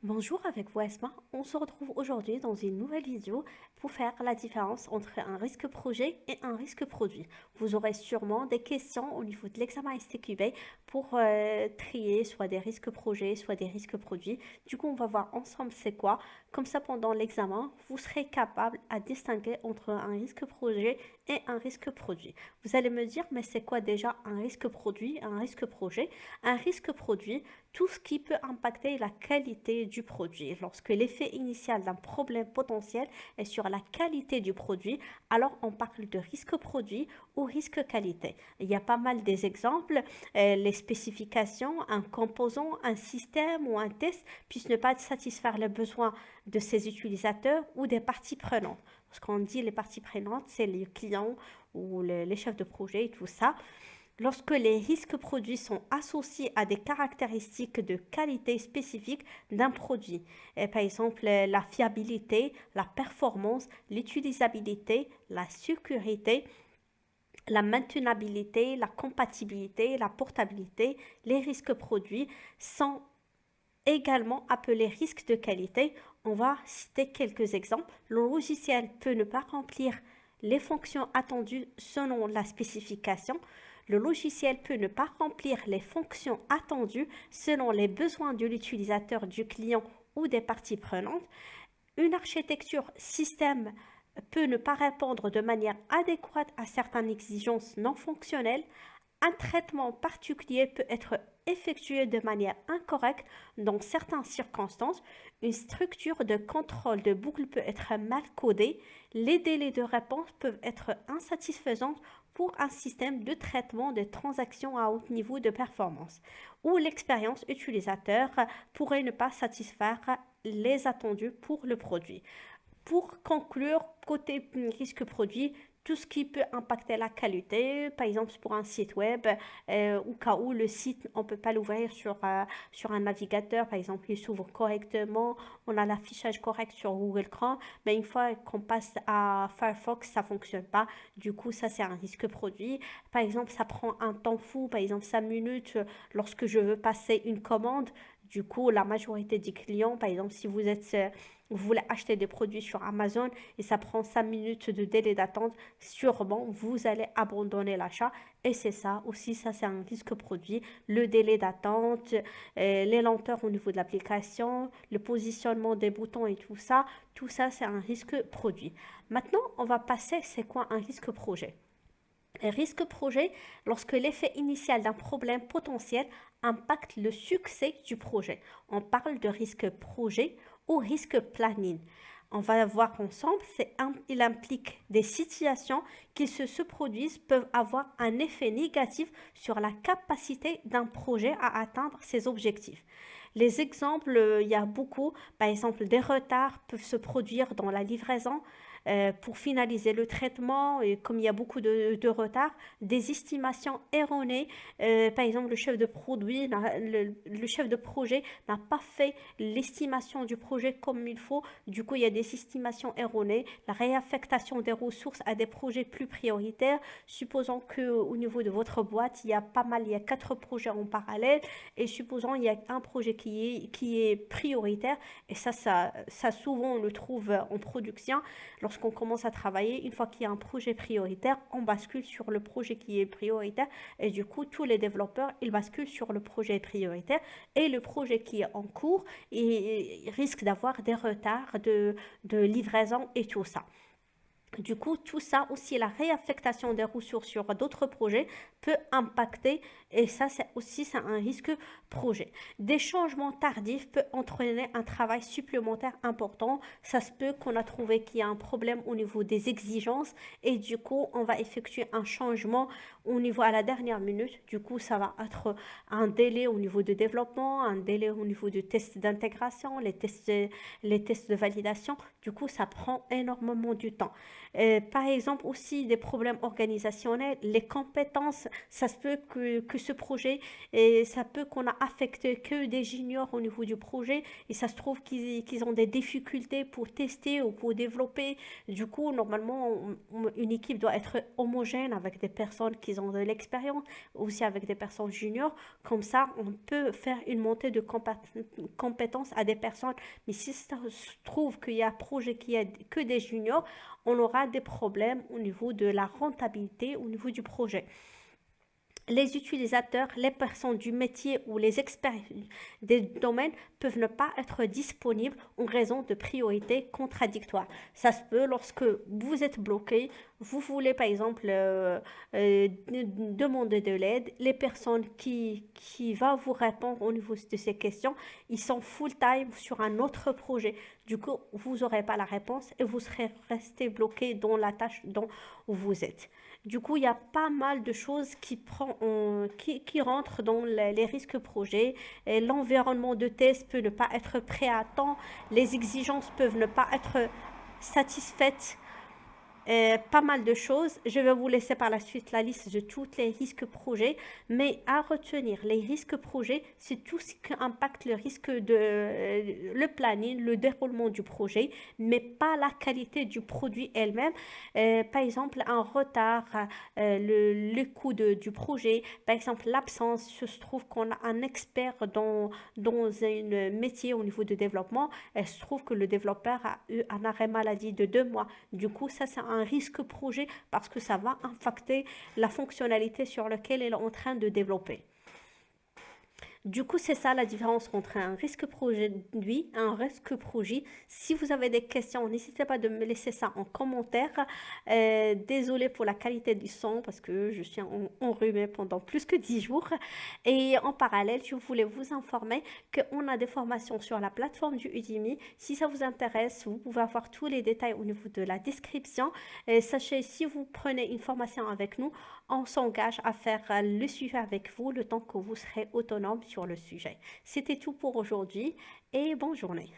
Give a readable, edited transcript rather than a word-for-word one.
Bonjour, avec vous Esma. On se retrouve aujourd'hui dans une nouvelle vidéo pour faire la différence entre un risque projet et un risque produit. Vous aurez sûrement des questions au niveau de l'examen STQB pour trier soit des risques projets, soit des risques produits. Du coup, on va voir ensemble c'est quoi. Comme ça, pendant l'examen, vous serez capable à distinguer entre un risque projet et un risque produit. Vous allez me dire, mais c'est quoi déjà un risque produit et un risque projet? Un risque produit, tout ce qui peut impacter la qualité du produit. Lorsque l'effet initial d'un problème potentiel est sur la qualité du produit, alors on parle de risque produit ou risque qualité. Il y a pas mal des exemples, les spécifications, un composant, un système ou un test puissent ne pas satisfaire les besoins de ses utilisateurs ou des parties prenantes. Parce qu'on dit les parties prenantes, c'est les clients ou les chefs de projet et tout ça. Lorsque les risques produits sont associés à des caractéristiques de qualité spécifiques d'un produit, et par exemple la fiabilité, la performance, l'utilisabilité, la sécurité, la maintenabilité, la compatibilité, la portabilité, les risques produits sont également appelés risques de qualité. On va citer quelques exemples. Le logiciel peut ne pas remplir les fonctions attendues selon la spécification. Le logiciel peut ne pas remplir les fonctions attendues selon les besoins de l'utilisateur, du client ou des parties prenantes. Une architecture système peut ne pas répondre de manière adéquate à certaines exigences non fonctionnelles. Un traitement particulier peut être effectué de manière incorrecte dans certaines circonstances. Une structure de contrôle de boucle peut être mal codée. Les délais de réponse peuvent être insatisfaisants pour un système de traitement des transactions à haut niveau de performance, ou l'expérience utilisateur pourrait ne pas satisfaire les attendus pour le produit. Pour conclure, côté risque produit, tout ce qui peut impacter la qualité, par exemple pour un site web, au cas où le site, on ne peut pas l'ouvrir sur un navigateur, par exemple, il s'ouvre correctement, on a l'affichage correct sur Google Chrome, mais une fois qu'on passe à Firefox, ça ne fonctionne pas. Du coup, ça, c'est un risque produit. Par exemple, ça prend un temps fou, par exemple 5 minutes, lorsque je veux passer une commande. Du coup, la majorité des clients, par exemple, si vous voulez acheter des produits sur Amazon et ça prend 5 minutes de délai d'attente, sûrement vous allez abandonner l'achat. Et c'est ça aussi, ça c'est un risque produit. Le délai d'attente, les lenteurs au niveau de l'application, le positionnement des boutons et tout ça c'est un risque produit. Maintenant, on va passer, c'est quoi un risque projet? Un risque projet, lorsque l'effet initial d'un problème potentiel impacte le succès du projet. On parle de risque projet ou risque planning. On va voir ensemble, il implique des situations qui se produisent, peuvent avoir un effet négatif sur la capacité d'un projet à atteindre ses objectifs. Les exemples, il y a beaucoup. Par exemple, des retards peuvent se produire dans la livraison pour finaliser le traitement, et comme il y a beaucoup de retard, des estimations erronées. Par exemple, le chef de projet n'a pas fait l'estimation du projet comme il faut. Du coup, il y a des estimations erronées. La réaffectation des ressources à des projets plus prioritaires. Supposons qu'au niveau de votre boîte, il y a 4 projets en parallèle. Et supposons il y a un projet qui est prioritaire. Et ça souvent, on le trouve en production. Lorsqu'on commence à travailler, une fois qu'il y a un projet prioritaire, on bascule sur le projet qui est prioritaire et du coup, tous les développeurs, ils basculent sur le projet prioritaire et le projet qui est en cours, il risque d'avoir des retards de livraison et tout ça. Du coup, tout ça aussi, la réaffectation des ressources sur d'autres projets peut impacter et ça, c'est un risque projet. Des changements tardifs peuvent entraîner un travail supplémentaire important. Ça se peut qu'on a trouvé qu'il y a un problème au niveau des exigences et du coup, on va effectuer un changement au niveau à la dernière minute. Du coup, ça va être un délai au niveau de développement, un délai au niveau de tests d'intégration, les tests de validation. Du coup, ça prend énormément du temps. Par exemple, aussi des problèmes organisationnels, les compétences, ça se peut que ce projet, et ça peut qu'on a affecté que des juniors au niveau du projet, et ça se trouve qu'ils ont des difficultés pour tester ou pour développer. Du coup, normalement, une équipe doit être homogène avec des personnes qui ont de l'expérience, aussi avec des personnes juniors. Comme ça, on peut faire une montée de compétences à des personnes. Mais si ça se trouve qu'il y a un projet qui a que des juniors, on aura des problèmes au niveau de la rentabilité, au niveau du projet. Les utilisateurs, les personnes du métier ou les experts des domaines peuvent ne pas être disponibles en raison de priorités contradictoires. Ça se peut lorsque vous êtes bloqué, vous voulez par exemple demander de l'aide, les personnes qui vont vous répondre au niveau de ces questions, ils sont full-time sur un autre projet. Du coup, vous n'aurez pas la réponse et vous serez resté bloqué dans la tâche dont vous êtes. Du coup, il y a pas mal de choses qui rentrent dans les risques projets. Et l'environnement de test peut ne pas être prêt à temps. Les exigences peuvent ne pas être satisfaites, pas mal de choses. Je vais vous laisser par la suite la liste de tous les risques projets, mais à retenir, les risques projets, c'est tout ce qui impacte le risque de le planning, le déroulement du projet, mais pas la qualité du produit elle-même. Par exemple, un retard, le coût du projet, par exemple, l'absence. Je trouve qu'on a un expert dans un métier au niveau de développement. Il se trouve que le développeur a eu un arrêt maladie de 2 mois. Du coup, ça, c'est un risque projet parce que ça va impacter la fonctionnalité sur laquelle elle est en train de développer. Du coup, c'est ça la différence entre un risque produit et un risque projet. Si vous avez des questions, n'hésitez pas de me laisser ça en commentaire. Désolée pour la qualité du son parce que je suis enrhumée pendant plus que 10 jours. Et en parallèle, je voulais vous informer qu'on a des formations sur la plateforme du Udemy. Si ça vous intéresse, vous pouvez avoir tous les détails au niveau de la description. Et sachez, si vous prenez une formation avec nous, on s'engage à faire le suivi avec vous le temps que vous serez autonome sur le sujet. C'était tout pour aujourd'hui et bonne journée.